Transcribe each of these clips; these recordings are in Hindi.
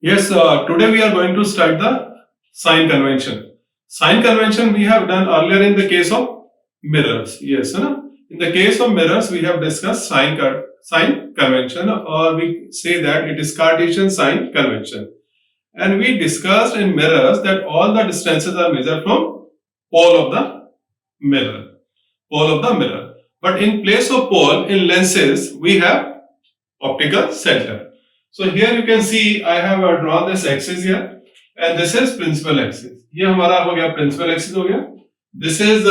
Yes, today we are going to start the sign convention. Sign convention we have done earlier in the case of mirrors. Yes, no? In the case of mirrors, we have discussed sign convention, or we say that it is Cartesian sign convention. And we discussed in mirrors that all the distances are measured from pole of the mirror. Pole of the mirror. But in place of pole, in lenses, we have optical center. So here you can see I have drawn this axis here and this is principal axis. ये हमारा हो गया principal axis हो गया. This is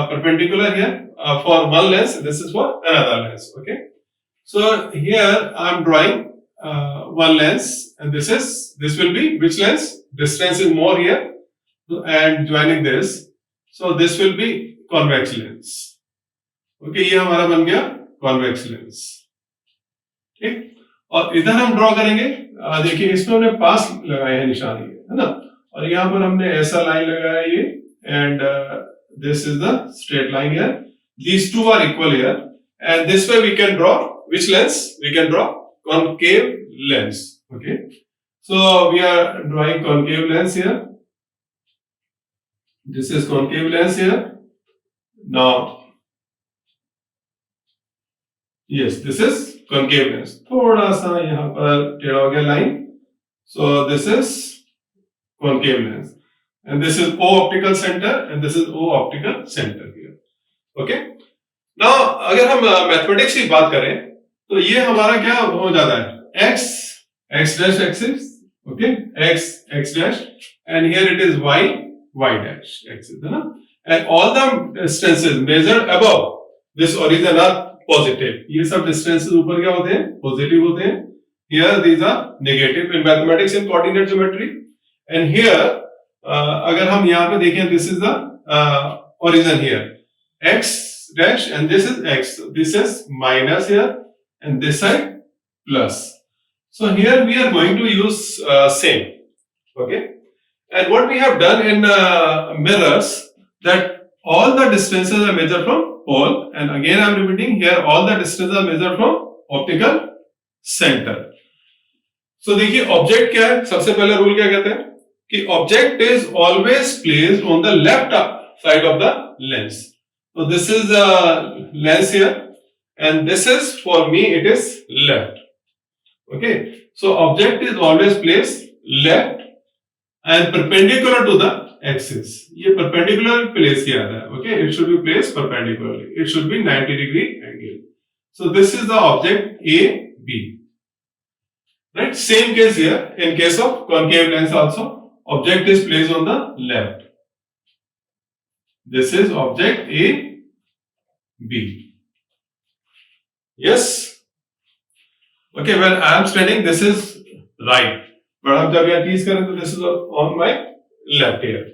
perpendicular here for one lens. This is for another lens. Okay. So here I am drawing one lens and this will be which lens? Distance is more here and joining this. So this will be convex lens. Okay, ये हमारा बन गया convex lens. ठीक. और इधर हम ड्रॉ करेंगे. देखिए इसमें हमने पास लगाए हैं निशान ये, है ना. और यहाँ पर हमने ऐसा लाइन लगाया ये and this is the straight line here. These two are equal here and this way we can draw which lens? We can draw concave lens. Okay. So we are drawing concave lens here. This is concave lens here. Now yes, this is concave lens. थोड़ा सा यहाँ पर टेढ़ा हो गया line. So this is concave lens and this is O optical center and this is O optical center here. Okay. Now अगर हम मैथमेटिक्स की बात करें तो ये हमारा क्या हो जाता है? x dash axis. Okay, x dash and here it is y dash axis, है ना. And all the distances measured above this origin are positive. ये सब distances ऊपर क्या होते हैं? Positive होते हैं. Here these are negative in mathematics in coordinate geometry. And here अगर हम यहाँ पे देखें this is the origin here. X dash and this is x. This is minus here and this side plus. So here we are going to use same. Okay. And what we have done in mirrors that all the distances are measured from pole and again I am repeating here all the distances are measured from optical center. So देखिए object क्या है? सबसे पहला रूल क्या कहते हैं कि object is always placed on the left side of the lens. So this is the lens here and this is for me it is left. Okay. So object is always placed left and perpendicular to the axis. ये perpendicular place किया था. Okay, it should be placed perpendicularly. It should be 90-degree angle. So this is the object A, B. Right? Same case here. In case of concave lens also, object is placed on the left. This is object A, B. Yes. Okay, when I am standing, this is right. But अब जब यहाँ tease करें तो this is on my left here.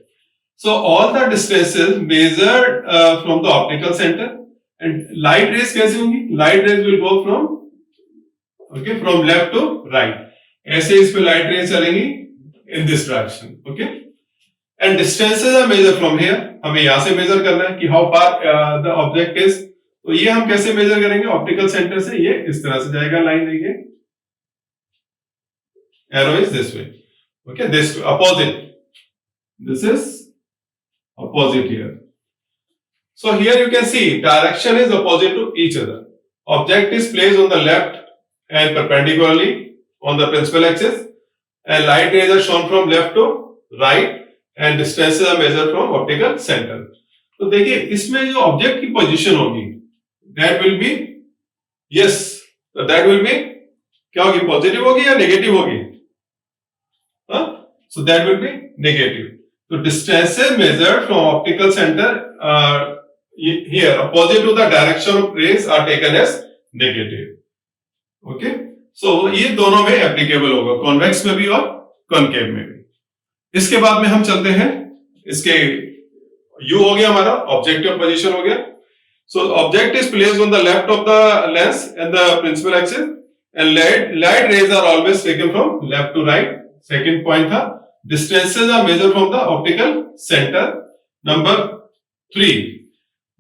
So all the distances measured from the optical center and light rays कैसे होंगी? Light rays will go from left to right. ऐसे इस पे light rays चलेंगी in this direction. Okay. And distances are measured from here. हमें यहाँ से measure करना है कि how far the object is. तो ये हम कैसे measure करेंगे? Optical center से ये इस तरह से जाएगा line देखिए. Arrow is this way. Okay, this opposite. This is opposite here. So here you can see direction is opposite to each other. Object is placed on the left and perpendicularly on the principal axis and light rays are shown from left to right and distances are measured from optical center. तो देखिए इसमें जो object की position होगी that will be yes, so that will be क्या होगी? Positive होगी या negative होगी? So that will be negative. So distances measured from optical center here opposite to the direction of rays are taken as negative. Okay. So ये दोनों में applicable होगा, convex में भी और concave में भी. इसके बाद में हम चलते हैं इसके U हो गया हमारा objective position हो गया. So object is placed on the left of the lens and the principal axis and light rays are always taken from left to right. Second point था distances are measured from the optical center. Number 3,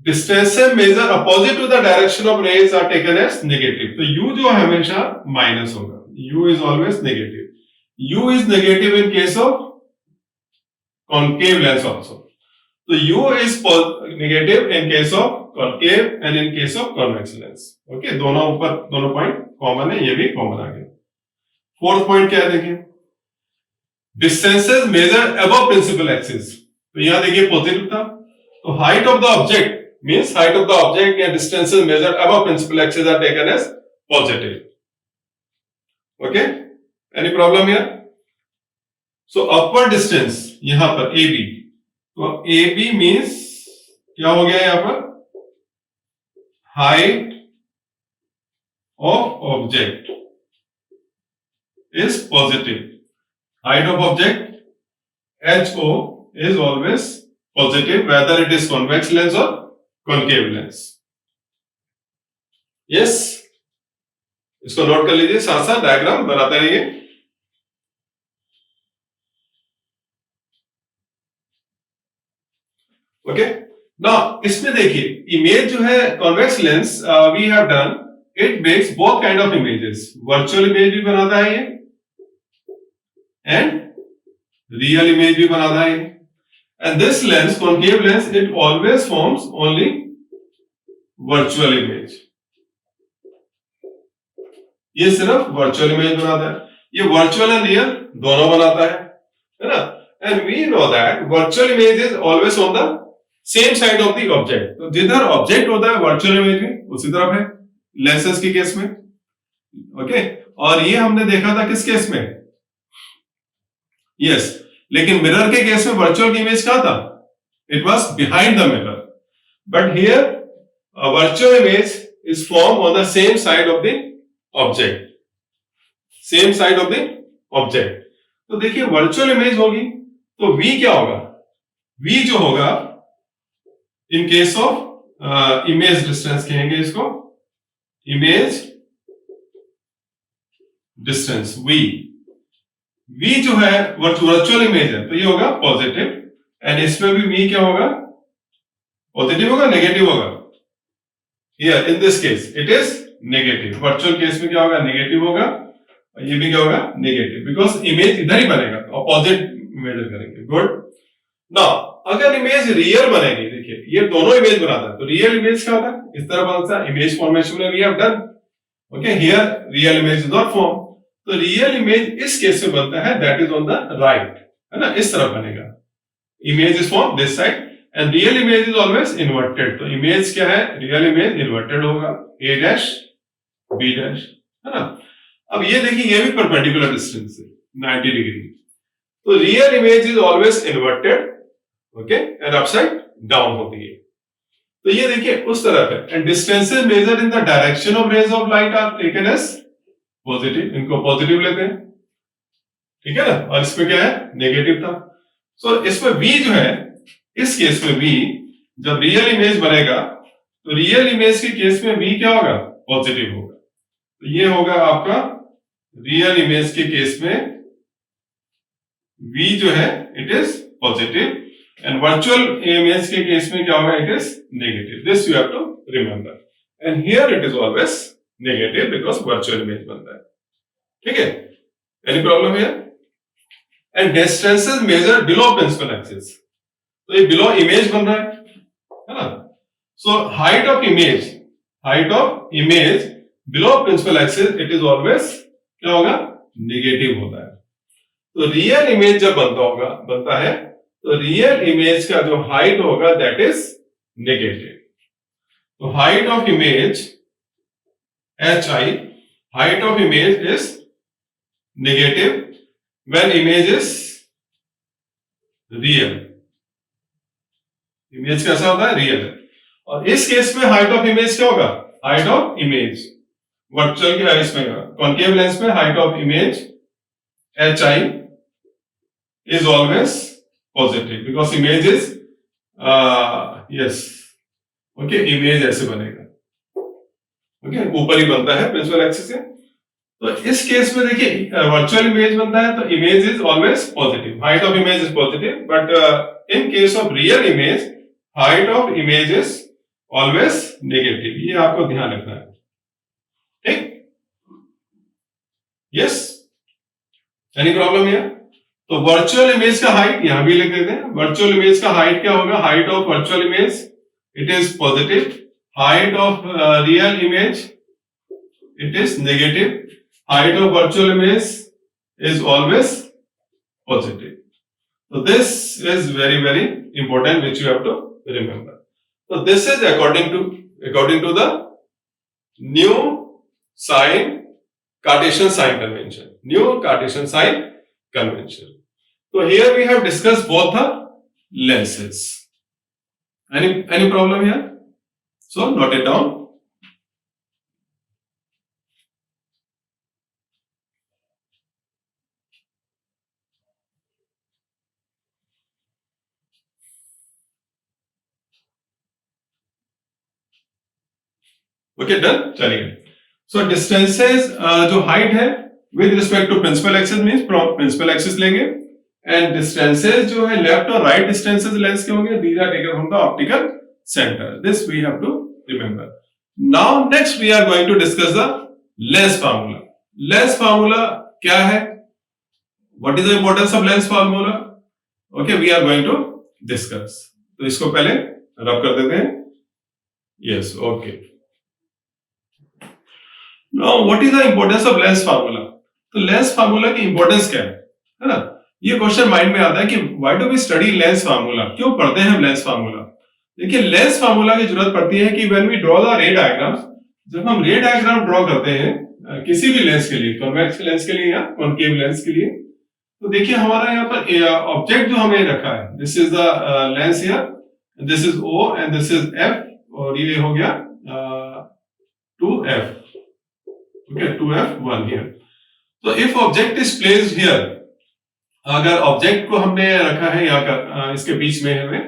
distances measured opposite to the direction of rays are taken as negative. तो U जो हमेशा minus होगा. U is always negative. U is negative in case of concave lens also. So U is negative in case of concave and in case of convex lens. Okay, दोनों पॉइंट कॉमन है, ये भी कॉमन आ गया. फोर्थ पॉइंट क्या है देखिए, distances measure above principal axis. तो यहां देखिए पॉजिटिव था, तो height of the object means height of the object and distances measured above principal axis are taken as positive. Okay, any problem here? So upward distance यहां पर AB, तो AB means क्या हो गया यहां पर, height of object is positive. Height of object HO is always positive whether it is convex lens or concave lens. Yes, इसको नोट कर लीजिए, साथ साथ डायग्राम बनाते रहिए. ओके, नाउ इसमें देखिए इमेज जो है convex lens we have done, it makes both kind of images. Virtual image भी बनाता है ये एंड रियल इमेज भी बनाता है. And this lens, concave lens, it always forms only virtual image. ये सिर्फ वर्चुअल इमेज बनाता है, ये वर्चुअल एंड रियल दोनों बनाता है ना. And we know that virtual image is always on the same side of the object. तो जिधर ऑब्जेक्ट होता है वर्चुअल इमेज में उसी तरफ है लेंसेज के केस में. ओके, और ये हमने देखा था किस केस में, यस, लेकिन मिरर के केस में वर्चुअल इमेज कहां था, it was behind the mirror. But here virtual image is form on the same side of the object, same side of the object. तो देखिए वर्चुअल इमेज होगी तो V क्या होगा, V जो होगा in case of image distance कहेंगे इसको, इमेज डिस्टेंस V जो है वर्चुअल इमेज है तो ये होगा पॉजिटिव. एंड इसमें भी V क्या होगा, पॉजिटिव होगा नेगेटिव होगा. Here in this case it is negative. Virtual case में क्या होगा, नेगेटिव होगा, और ये भी क्या होगा, नेगेटिव, बिकॉज इमेज इधर ही बनेगा, अपोजिट मेजर करेंगे. गुड. नाउ अगर इमेज रियल बनेगी, देखिए ये दोनों इमेज बनाता है, तो रियल इमेज क्या होता है, इस तरह बनता है. इमेज फॉर्मेशन में we have done. Okay, here real image is not form. तो रियल इमेज इस केस में बनता है, that is on the right, है ना, इस तरफ बनेगा. Image is form this side and real image is always inverted. तो इमेज क्या है, रियल इमेज इन्वर्टेड होगा, A डैश B डैश, है ना. अब ये देखिए ये भी परपेंडिकुलर डिस्टेंस है 90 डिग्री. तो real image is always inverted, okay, and upside down होती है. तो ये देखिए उस तरफ है. And distances measured in the direction of rays of light are taken as positive. इनको पॉजिटिव लेते हैं, ठीक है ना, और इसमें क्या है, नेगेटिव था. सो इसमें V जो है, इस केस में V जब रियल इमेज बनेगा तो रियल इमेज के केस में V क्या होगा, पॉजिटिव होगा. तो ये होगा आपका रियल इमेज के केस में V जो है it is positive, and virtual image के केस में क्या होगा, it is negative. This you have to remember. And here it is always negative because virtual image बनता है. ठीक है, any problem here? And distances measure below principal axis. तो ये बिलो इमेज बन रहा है ना. So height of image below principal axis it is always क्या होगा, नेगेटिव होता है. तो रियल इमेज जब बनता है तो रियल इमेज का जो हाइट होगा दैट इज नेगेटिव. तो height of image HI, height of image is negative when image is real. Image कैसा होता है, रियल है. और इस केस में हाइट ऑफ इमेज क्या होगा, हाइट ऑफ इमेज वर्चुअल के इसमें कॉन्केव लेंस में height of image HI is always positive because image is yes, okay, image ऐसे बनेगा, okay, ऊपर ही बनता है प्रिंसिपल एक्सिस से. तो इस केस में देखिए वर्चुअल इमेज बनता है तो image is always positive, height of image is positive. But in case of real image height of image is always negative. ये आपको ध्यान रखना है. ठीक, यस, एनी प्रॉब्लम हियर? तो वर्चुअल इमेज का हाइट यहां भी लिख देते हैं. वर्चुअल इमेज का हाइट क्या होगा? Height of virtual image it is positive, height of real image it is negative. Height of virtual image is always positive. So this is very very important, which you have to remember. So this is according to the new sign Cartesian sign convention. New Cartesian sign convention. So here we have discussed both the lenses. Any problem here? So note it down. Okay done. चलिए, सो डिस्टेंसेस जो हाइट है with respect to principal axis means principal axis लेंगे, एंड डिस्टेंसेस जो है लेफ्ट और राइट डिस्टेंसेस लेंस के होंगे. These are taken from the optical centre. This we have to remember. Now next we are going to discuss the lens formula. Lens formula क्या है? What is the importance of lens formula? Okay, we are going to discuss. तो इसको पहले रब कर देते हैं. Yes, okay. Now, what is the importance of lens formula? तो लेंस फार्मूला की इंपॉर्टेंस क्या है ना? ये क्वेश्चन माइंड में आता है कि why do we study lens formula? क्यों पढ़ते हैं हम लेंस फार्मूला? देखिए, लेंस फार्मूला की जरूरत पड़ती है कि when we draw the ray diagram, जब हम रे डायग्राम ड्रॉ करते हैं किसी भी लेंस के लिए, कॉन्वेक्स लेंस के लिए या कॉनकेव लेंस के लिए, तो देखिए हमारा यहाँ पर ऑब्जेक्ट जो हमें रखा है, this is the lens here, this is O and this is F, और ये हो गया 2F. Okay, 2F1 here. So if object is placed here, अगर ऑब्जेक्ट को हमने रखा है यहाँ का इसके बीच में हमें,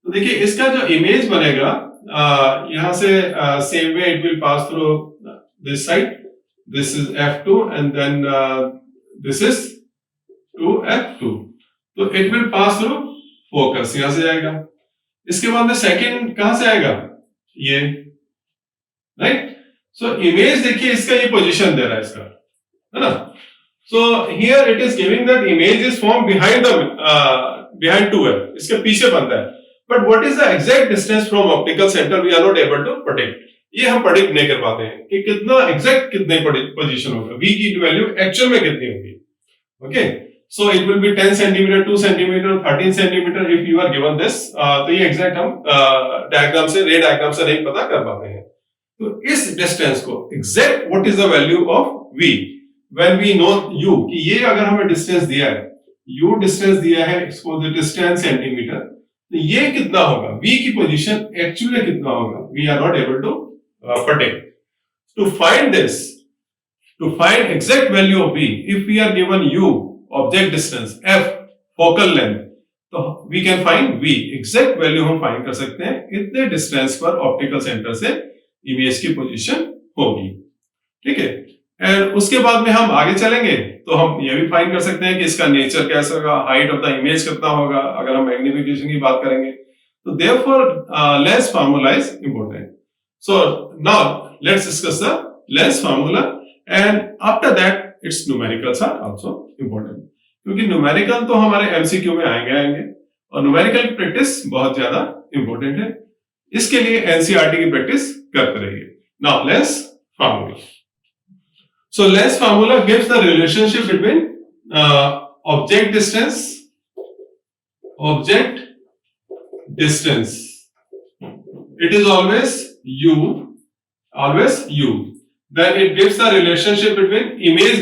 तो देखिए इसका जो इमेज बनेगा यहाँ से same way it will pass through this side. This is F2 and then this is 2F2. तो it will pass through focus, यहां से जाएगा. इसके बाद में सेकंड कहां से आएगा? ये, राइट. सो इमेज देखिए इसका ये पोजीशन दे रहा है इसका, है ना? So here it is giving that image is form behind 2F, इसके पीछे बनता है. But what is the exact distance from optical centre we are not able to predict. ये हम प्रेडिक्ट नहीं कर पाते हैं कि कितना एग्जैक्ट कितने पोजीशन होगा, v की वैल्यू एक्चुअल में कितनी होगी. Okay, so it will be 10 centimetre, 2 centimetre, 13 centimetre if you are given this. तो ये एग्जैक्ट हम डायग्राम से, रे डायग्राम से नहीं पता कर पाते हैं. तो इस डिस्टेंस को exact what is the value of v when we know u, कि ये अगर हमें डिस्टेंस दिया है, u डिस्टेंस दिया है, इसको इट इज 10 सेंटीमीटर, तो ये कितना होगा, v की पोजीशन एक्चुअली कितना होगा, we are not able to predict. To find this, to find exact value of v, if we are given u object distance, f focal length, तो we can find v exact value हम फाइंड कर सकते हैं इतने डिस्टेंस पर ऑप्टिकल सेंटर से इमेज की पोजीशन होगी. ठीक है, एंड उसके बाद में हम आगे चलेंगे तो हम ये भी फाइंड कर सकते हैं कि इसका नेचर कैसा होगा, हाइट ऑफ द इमेज कितना होगा अगर हम मैग्निफिकेशन की बात करेंगे. तो therefore lens formula is important. So now let's discuss the lens formula, and after that its numericals are also important, क्योंकि न्यूमेरिकल तो हमारे एमसीक्यू में आएंगे और न्यूमेरिकल की प्रैक्टिस बहुत ज्यादा इंपॉर्टेंट है. इसके लिए एनसीईआरटी की प्रैक्टिस करते रहिए. Now lens formula. So lens formula gives the relationship between object distance. It is always u. Then it gives the relationship between image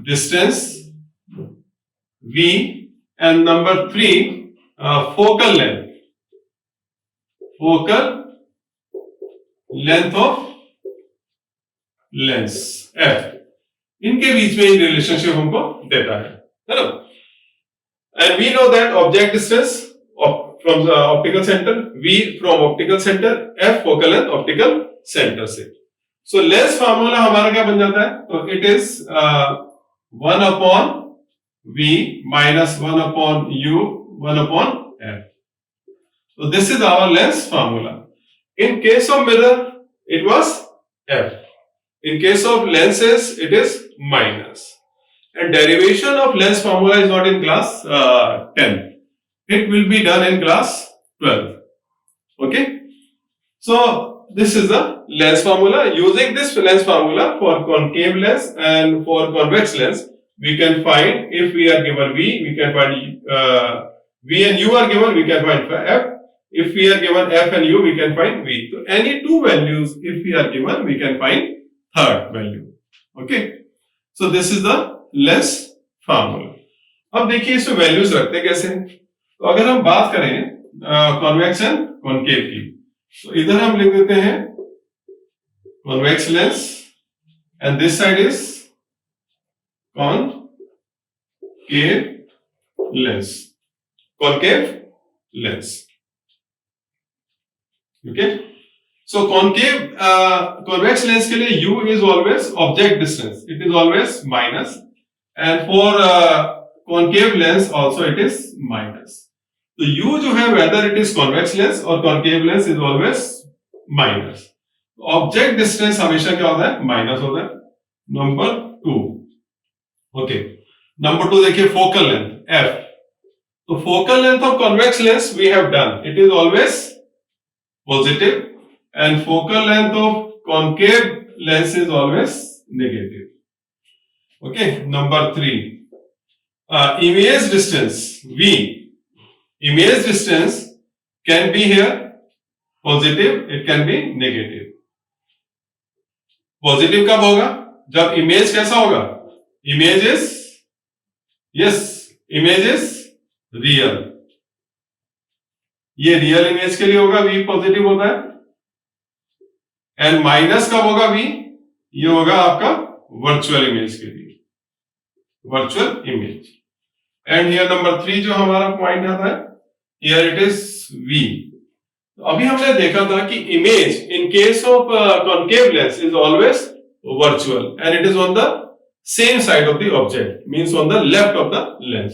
distance v, and number 3 focal length of lens f. इनके बीच में ये रिलेशनशिप हमको देता है ना? And we know that object distance from the optical center, v from optical center, f focal length optical center से. So lens फार्मूला हमारा क्या बन जाता है? तो it is 1 upon v minus 1 upon u 1 upon f. So this is our lens formula. In case of mirror, it was f. In case of lenses, it is minus. And derivation of lens formula is not in class 10. It will be done in class 12. Okay. So this is the lens formula. Using this lens formula for concave lens and for convex lens, we can find, if we are given V, we can find V and U are given, we can find F. If we are given F and U, we can find V. So any two values, if we are given, we can find third value. Okay. So this is the lens formula. अब देखिए इसमें वैल्यूज रखते कैसे हैं. तो अगर हम बात करें कॉन्वेक्स एंड कॉन्केव की, तो इधर हम लिख देते हैं convex lens and this side is concave lens. Concave lens. Okay. So concave convex lens के लिए U is always object distance. It is always minus, and for concave lens also it is minus. तो U जो है whether it is convex lens or concave lens is always minus. Object distance हमेशा क्या होता है? Minus होता है. Number 2. Okay. Number 2 देखिए focal length F. तो focal length of convex lens we have done. It is always positive. And focal length of concave lens is always negative. Okay. Number 3. Image distance V. Image distance can be here positive. It can be negative. Positive कब होगा? जब image कैसा होगा? Image is image is real. ये real image के लिए होगा, V पॉजिटिव होता है. एंड माइनस कब होगा V? ये होगा आपका वर्चुअल इमेज के लिए. Virtual image. And here number 3 जो हमारा पॉइंट आता है, हियर इट इज V. अभी हमने देखा था कि image in case of concave lens is always virtual and it is on the same side of the object, means on the left of the lens.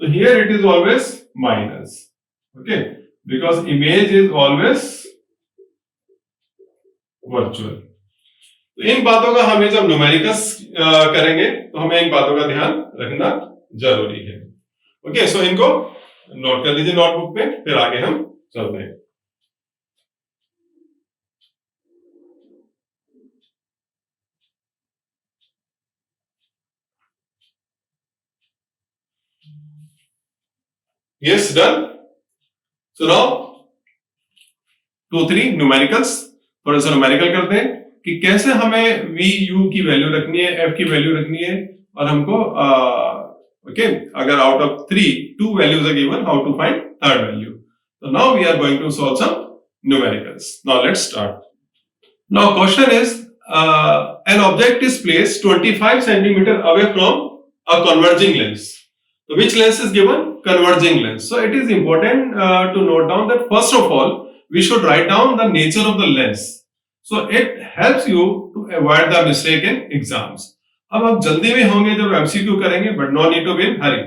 So here it is always minus. Okay, because image is always virtual. तो इन बातों का हमें जब न्यूमेरिकल्स करेंगे तो हमें इन बातों का ध्यान रखना जरूरी है. ओके, सो इनको नोट कर लीजिए नोटबुक पे, फिर आगे हम चलते हैं. Yes, done. So now 2-3 numericals. थोड़ा सा न्यूमेरिकल करते हैं कि कैसे हमें V U की वैल्यू रखनी है, F की वैल्यू रखनी है, और हमको ओके अगर out of 3 2 values are given, how to find third value. So now we are going to solve some numericals. Now let's start. Now question is an object is placed 25 centimeter away from a converging lens. So which lens is given? Converging lens. So it is important to note down that first of all we should write down the nature of the lens. So it helps you to avoid the mistake in exams. अब आप जल्दी में होंगे जब MCQ करेंगे, but no need to be in hurry.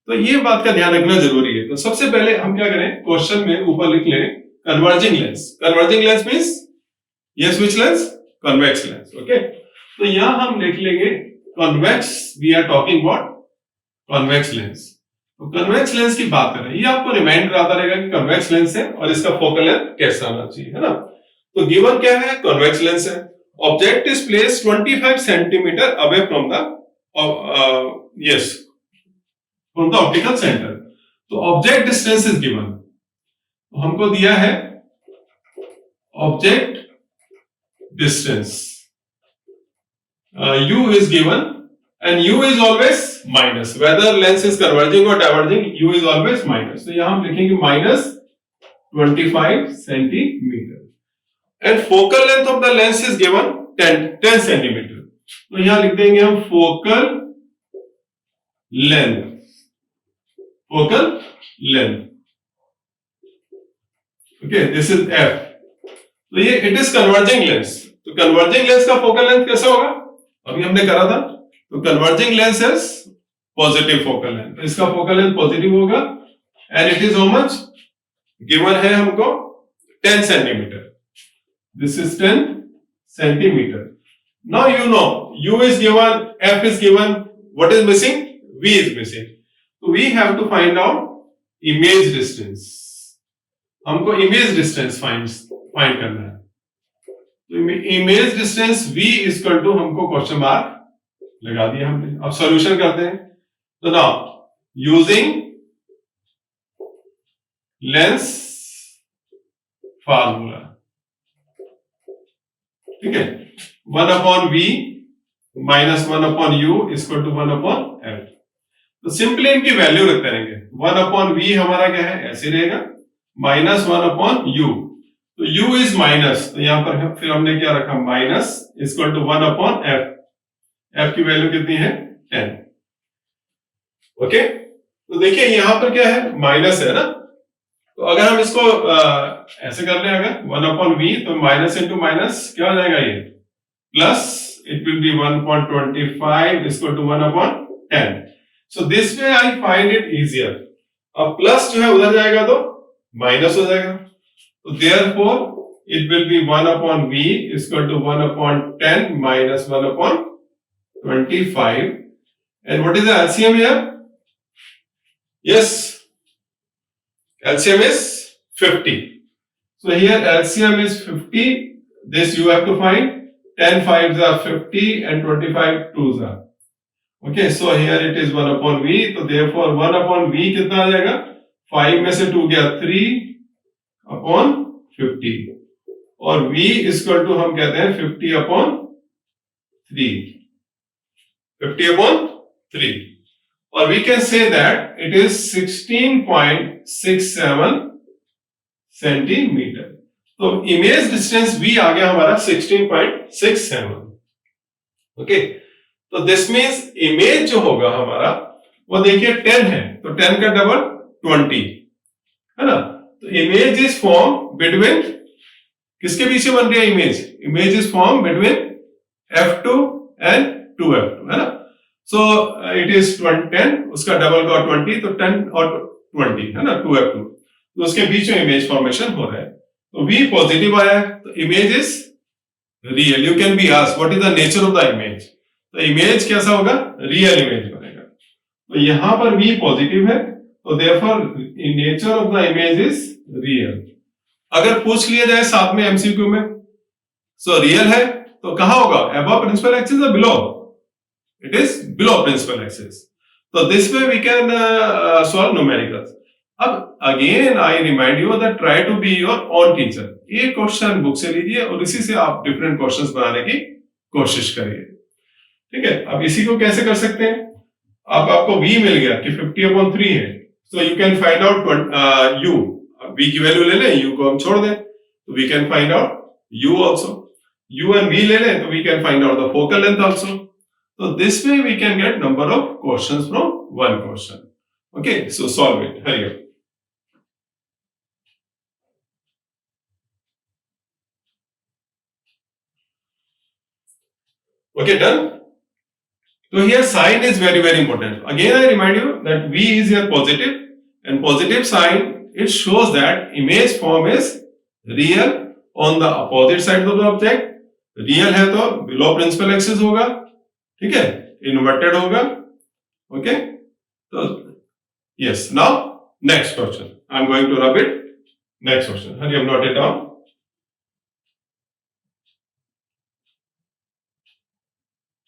तो ये बात का ध्यान रखना जरूरी है. तो सबसे पहले हम क्या करें, क्वेश्चन में ऊपर लिख लें converging lens. Converging lens means yes which lens? Convex lens. Okay, तो यहां हम लिख लेंगे convex. We are talking about convex lens. तो कन्वेक्स लेंस की बात करें, ये आपको रिमाइंडर आता रहेगा कि कन्वेक्स लेंस है और इसका फोकल लेंथ कैसा आना चाहिए, है ना. तो गिवन क्या है? कन्वेक्स लेंस है. Object is placed 25 centimetre away from the from the optical centre. तो ऑब्जेक्ट डिस्टेंस इज गिवन. तो हमको दिया है object distance, U is given and U is always minus. Whether lens is converging or diverging, U is always minus. So यहाँ हम लिखेंगे minus 25 centimeter. And focal length of the lens is given 10 centimeter. तो यहाँ लिख देंगे हम focal length. Focal length. Okay, this is F. तो ये it is converging lens. तो converging lens का focal length कैसा होगा? अभी हमने करा था. तो converging lens is positive focal length. तो इसका focal length positive होगा and it is how much? Given है हमको 10 centimeter. This is 10 centimeter. Now you know u is given, f is given. What is missing? V is missing. So we have to find out image distance. हमको image distance find करना है. तो image distance v equal to हमको क्वेश्चन मार्क लगा दिया हमने. अब सॉल्यूशन करते हैं. तो नाउ यूजिंग लेंस फार्मूला, ठीक है, 1 upon v minus 1 upon u equal to 1 upon f. तो सिंपली इनकी वैल्यू रखते रहेंगे. 1 अपॉन v हमारा क्या है, ऐसे रहेगा, माइनस 1 अपॉन u. तो u इज माइनस, तो यहां पर फिर हमने क्या रखा, minus equal to 1 upon f. f की वैल्यू कितनी है, 10. ओके, तो देखिए यहां पर क्या है, माइनस है ना. तो अगर हम इसको ऐसे कर लें, अगर 1 अपॉन v, तो माइनस इंटू माइनस क्या हो जाएगा, ये plus, it will be 1.25 equal to 1 upon 10. So this way I find it easier. अब प्लस जो है उधर जाएगा तो माइनस हो जाएगा. तो therefore it will be 1 upon v equal to 1 upon 10 minus 1 upon 25. And what is the LCM here? Yes, LCM is 50. So here LCM is 50. This you have to find. 10 5s are 50 and 25 2s are. Okay, so here it is 1 upon v. So therefore 1 upon v कितना आ जाएगा? 5 में से 2 गया, 3 upon 50. और v इक्वल टू हम कहते हैं 50 upon 3. 50 upon 3. Or we can say that it is 16.67 centimetre. तो इमेज डिस्टेंस v आ गया हमारा 16.67. ओके, तो दिस मींस इमेज जो होगा हमारा वो देखिए 10 है, तो 10 का डबल 20 है ना. तो इमेज इज फॉर्म बिटवीन, किसके बीच में बन रही है image? Image is form between f2 and 2f2 है ना. सो इट इज 10, उसका डबल का 20, तो 10 और 20 है ना, 2f2. तो उसके बीच में इमेज फॉर्मेशन हो रहा है. तो v पॉजिटिव आया है, तो image is real. You can be asked what is the nature of the image. तो इमेज कैसा होगा? रियल इमेज बनेगा. तो यहां पर v पॉजिटिव है, तो therefore nature of the image is real. अगर पूछ लिया जाए साथ में एमसीक्यू में, सो रियल है तो कहां होगा, अबव प्रिंसिपल एक्सिस या below? It is below principal axis. So this way we can solve numericals. अब again I remind you that try to be your own teacher. एक क्वेश्चन बुक से लीजिए और इसी से आप डिफरेंट क्वेश्चंस बनाने की कोशिश करिए. ठीक है, अब इसी को कैसे कर सकते हैं? अब आपको v मिल गया कि 50/3 है, so you can find out u. v की वैल्यू ले लें, u को हम छोड़ दें, तो we can find out u also. u and v ले लें तो we can find out the focal length also. So this way we can get number of questions from one question. Okay, so solve it. Hurry up. Okay, done. So here sign is very important. Again I remind you that v is here positive, and positive sign, it shows that image form is real on the opposite side of the object. Real है तो below principal axis होगा, ठीक है, इन्वर्टेड होगा. ओके, तो yes. Now next question, I am going to rub it. Next question, हरी हम note it down.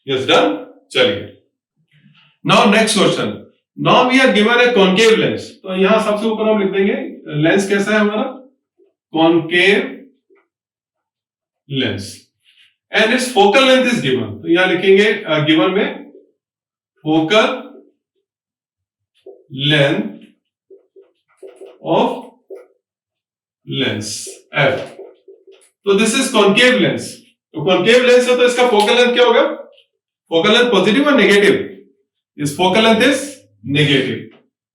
Yes, done. चलिए, now next question. Now we are given a concave lens. तो यहां सबसे ऊपर हम लिख देंगे लेंस कैसा है हमारा, concave lens, and it's focal length is given. तो यहां लिखेंगे गिवन में focal length of lens f. तो दिस इज कॉनकेव लेंस. तो कॉनकेव लेंस है तो इसका फोकल लेंथ क्या होगा? फोकल लेंथ पॉजिटिव और नेगेटिव? इस फोकल लेंथ इज नेगेटिव,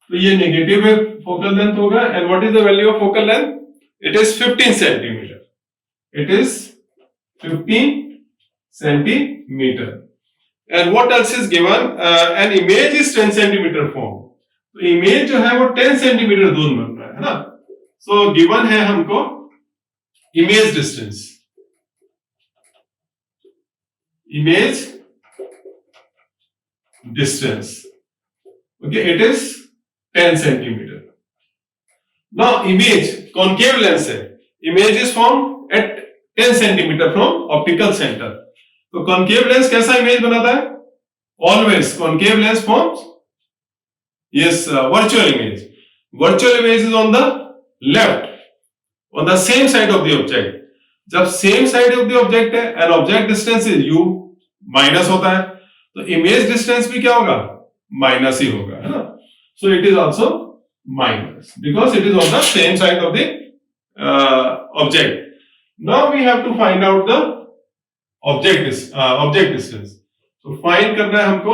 तो ये नेगेटिव में फोकल लेंथ होगा. And what is the value of focal length? It is 15 centimetre. It is 15 centimetre. And what else is given? An image is 10 centimetre form. तो इमेज जो है वो 10 सेंटीमीटर दूर बन रहा है ना. सो गिवन है हमको image distance. image distance. Okay, it is 10 centimeter. Now image concave lens है, image is formed at 10 centimeter from optical center. तो concave lens कैसा image बनाता है? Always concave lens forms virtual image. Virtual image is on the left, on the same side of the object. जब same side of the object है and object distance is u, minus होता है, तो इमेज डिस्टेंस भी क्या होगा? माइनस ही होगा, है ना? So it is also minus because it is on the same side of the object. Now we have to find out the object distance. तो फाइंड करना है हमको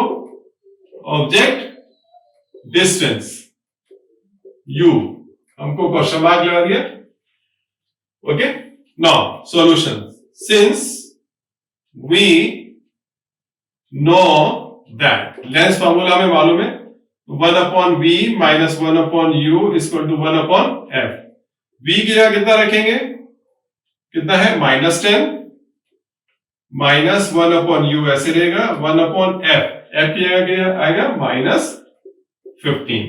ऑब्जेक्ट डिस्टेंस u. हमको क्वेश्चन मार्क लगा दिया. Okay, now solution. Since we know that lens formula में मालूम है 1/v minus 1/u equal to 1/f. v की जगह कितना रखेंगे? कितना है? -10 माइनस 1/u ऐसे रहेगा 1/f. f की जगह क्या आएगा? -15.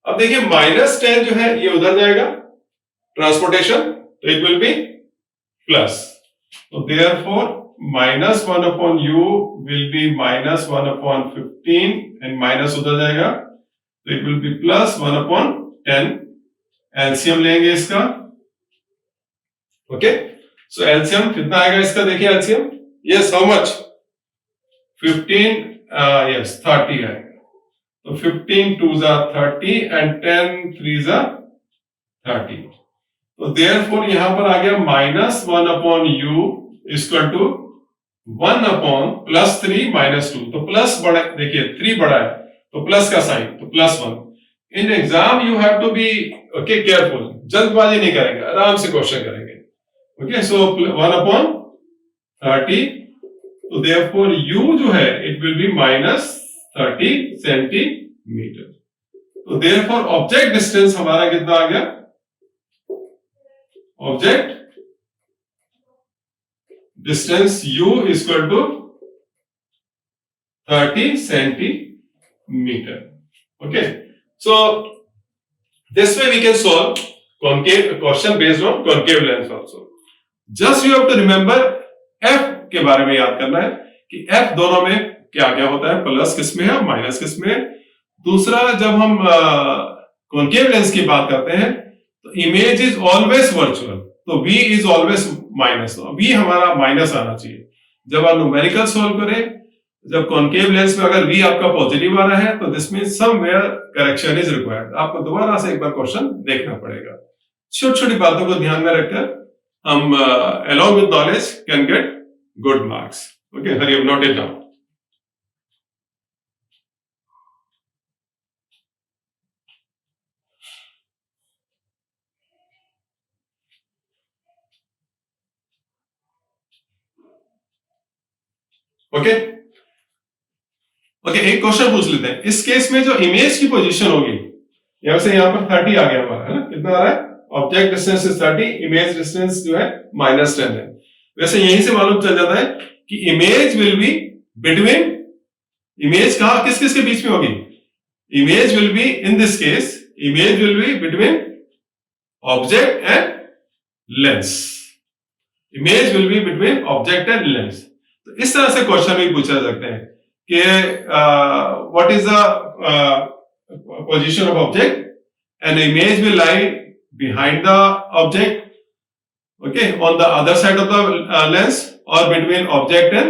अब देखिए -10 जो है ये उधर जाएगा ट्रांसपोर्टेशन, तो इट विल बी प्लस. तो therefore -1/u will be -1/15 and minus उधर जाएगा तो it will be plus 1/10. LCM लेंगे इसका. ओके, सो एलसीएम कितना आएगा इसका? देखिए LCM, yes how much? 15, yes 30 आएगा. तो 15 2s are 30 and 10 3s are 30. तो देयरफॉर यहां पर आ गया -1/u इक्वल टू 1/+3 -2. तो प्लस बड़ा, देखिए 3 बड़ा है तो प्लस का साइन, तो +1. In exam you have to be okay careful. जल्दबाजी नहीं करेंगे, आराम से क्वेश्चन करेंगे. Okay, so 1/30. तो देयरफॉर u जो है इट विल बी -30 सेंटीमीटर. तो देयरफॉर ऑब्जेक्ट डिस्टेंस हमारा कितना आ गया? Object distance u is equal to 30 centimeter. Okay, so this way we can solve concave question based on concave lens also. Just you have to remember f के बारे में याद करना है कि f दोनों में क्या क्या होता है, प्लस किस में है, माइनस किस में है. दूसरा, जब हम concave lens की बात करते हैं तो इमेज इज ऑलवेज वर्चुअल, तो v is always minus. v हमारा माइनस आना चाहिए जब आप न्यूमेरिकल सोल्व करें. जब कॉन्केव लेंस में अगर v आपका पॉजिटिव आ रहा है तो this means somewhere correction is required. आपको दोबारा से एक बार क्वेश्चन देखना पड़ेगा. छोटी छोटी बातों को ध्यान में रखकर हम along with knowledge can get good marks. Okay, hurry up, note it down. Okay okay, एक क्वेश्चन पूछ लेते हैं. इस केस में जो इमेज की पोजीशन होगी, यहां से यहां पर 30 आ गया हमारा, है ना? कितना आ रहा है? Object distance is 30, image distance जो है -10 है. वैसे यहीं से मालूम चल जाता है कि image will be between, image कहां किस किस के बीच में होगी? Image will be, in this case image will be between object and lens. Image will be between object and lens. तो इस तरह से क्वेश्चन भी पूछा जा सकते हैं कि what is the position of object and image will lie behind the object, okay, on the other side of the lens और between object and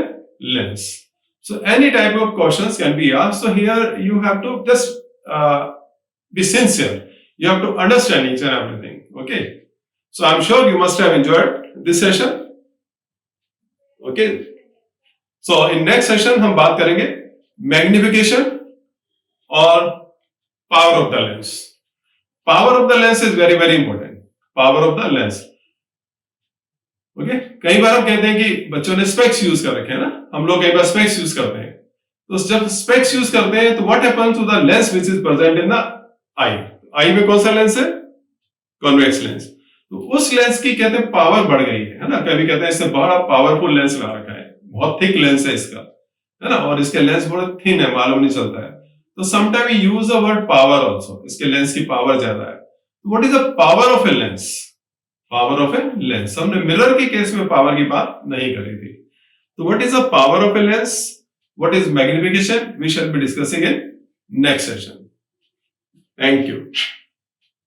lens. So any type of questions can be asked. So here you have to just be sincere. You have to understand each and everything. Okay, so I'm sure you must have enjoyed this session. Okay, so in next session हम बात करेंगे मैग्निफिकेशन और power of the lens. Power of the lens is very very important. Power of the lens. Okay, कई बार हम कहते हैं कि बच्चों ने स्पेक्स यूज कर रखे हैं ना, हम लोग कई बार स्पेक्स यूज करते हैं. तो जब स्पेक्स यूज करते हैं तो what happens to the lens which is present in the eye. Eye में कौन सा लेंस है? Convex lens. तो उस लेंस की कहते हैं पावर बढ़ गई है ना. कभी कहते हैं इससे बड़ा पावरफुल लेंस ला रखा है. बहुत थिक लेंस है इसका, है ना, और इसके लेंस बहुत थिन है, मालूम नहीं चलता है। तो sometime we use the word power also, इसके लेंस की पावर ज्यादा है। What is the power of a lens? Power of a lens, हमने मिरर के केस में पावर की बात नहीं करी थी। तो what is the power of a lens, what is magnification, we shall be discussing in next session. Thank you.